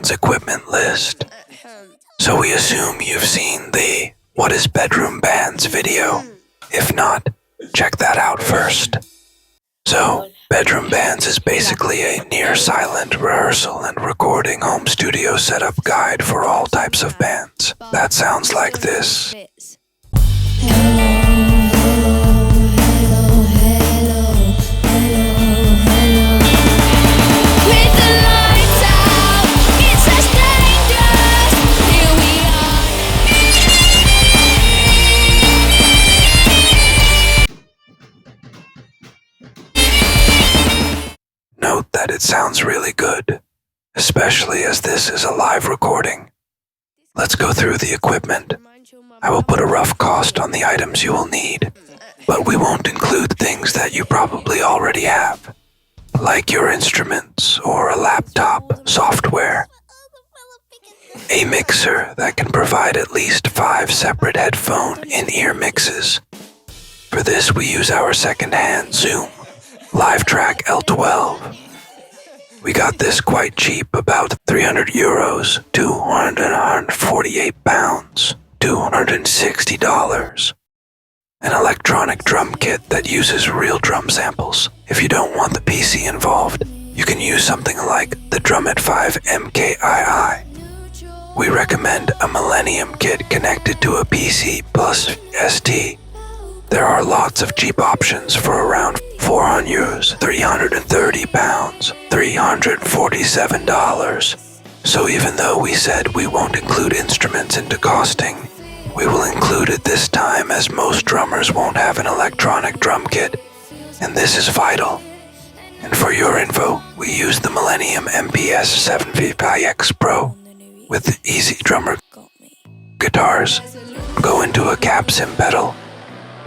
BedroomBandz equipment list. So we assume you've seen the What is BedroomBandz video. If not, check that out first. So, BedroomBandz is basically a near-silent rehearsal and recording home studio setup guide for all types of bands. That sounds like this. Note that it sounds really good, especially as this is a live recording. Let's go through the equipment. I will put a rough cost on the items you will need, but we won't include things that you probably already have, like your instruments or a laptop, software, a mixer that can provide at least 5 separate headphone in-ear mixes. For this we use our second-hand Zoom LiveTrack L12. We got this quite cheap, about 300 euros, 248 pounds, $260. An electronic drum kit that uses real drum samples. If you don't want the PC involved, you can use something like the Drummit 5 MKII. We recommend a Millennium kit connected to a PC plus ST. There are lots of cheap options for around 400 euros, 330 pounds, $347. So even though we said we won't include instruments into costing, we will include it this time as most drummers won't have an electronic drum kit, and this is vital. And for your info, we use the Millennium MPS 750X Pro with easy drummer guitars. Go into a cab sim pedal.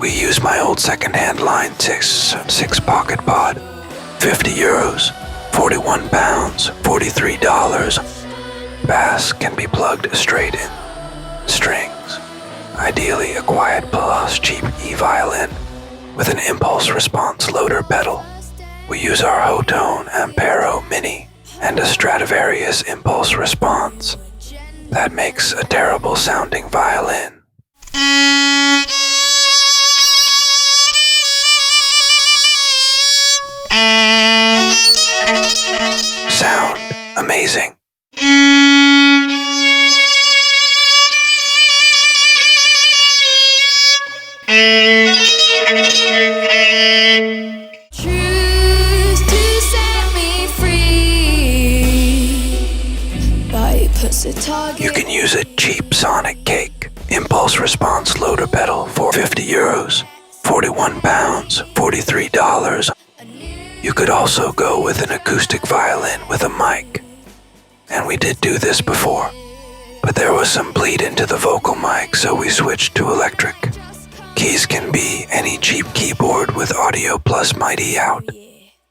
We use my old second-hand Line 6 pocket pod, 50 euros, 41 pounds, $43. Bass can be plugged straight in. Strings, ideally a quiet plus cheap E-violin with an impulse response loader pedal. We use our Hotone Ampero Mini and a Stradivarius impulse response. That makes a terrible sounding violin. Sound amazing. Choose to set me free, but it puts a target. You can use a cheap Sonic Cake impulse response loader pedal for 50 euros, 41 pounds, $43. You could also go with an acoustic violin with a mic. And we did do this before, but there was some bleed into the vocal mic, so we switched to electric. Keys can be any cheap keyboard with audio plus MIDI out.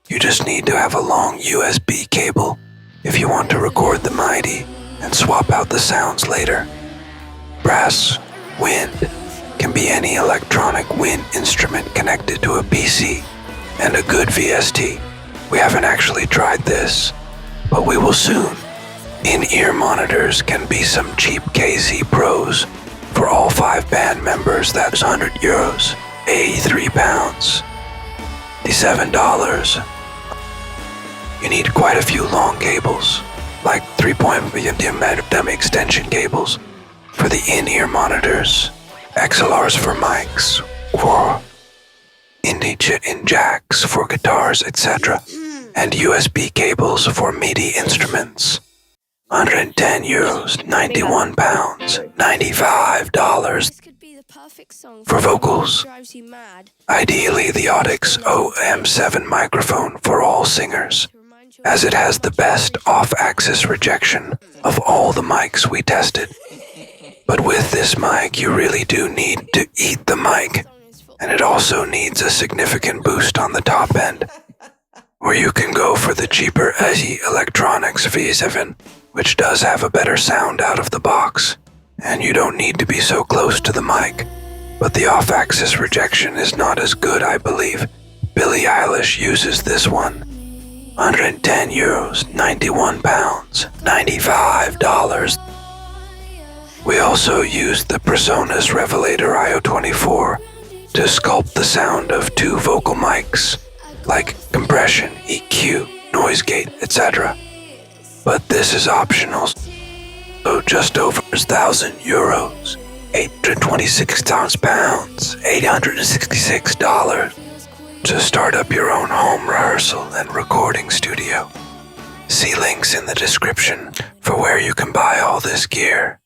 You just need to have a long USB cable if you want to record the MIDI and swap out the sounds later. Brass, wind, can be any electronic wind instrument connected to a PC. And a good VST. We haven't actually tried this, but we will soon. In-ear monitors can be some cheap KZ Pros. For all 5 band members, that's 100 euros, 83 pounds, $87. You need quite a few long cables, like 3.5mm extension cables for the in-ear monitors, XLRs for mics, for in jacks for guitars, etc., and USB cables for MIDI instruments. 110 euros, 91 pounds, $95. For vocals, ideally the Audix OM7 microphone for all singers, as it has the best off-axis rejection of all the mics we tested. But with this mic, you really do need to eat the mic, and it also needs a significant boost on the top end. Or you can go for the cheaper SE Electronics V7, which does have a better sound out of the box, and you don't need to be so close to the mic. But the off-axis rejection is not as good, I believe. Billie Eilish uses this one. 110 euros, 91 pounds, $95. We also used the Presonus Revelator IO24 to sculpt the sound of 2 vocal mics, like compression, EQ, noise gate, etc. But this is optional, so just over 1,000 euros, 826 pounds, $866 to start up your own home rehearsal and recording studio. See links in the description for where you can buy all this gear.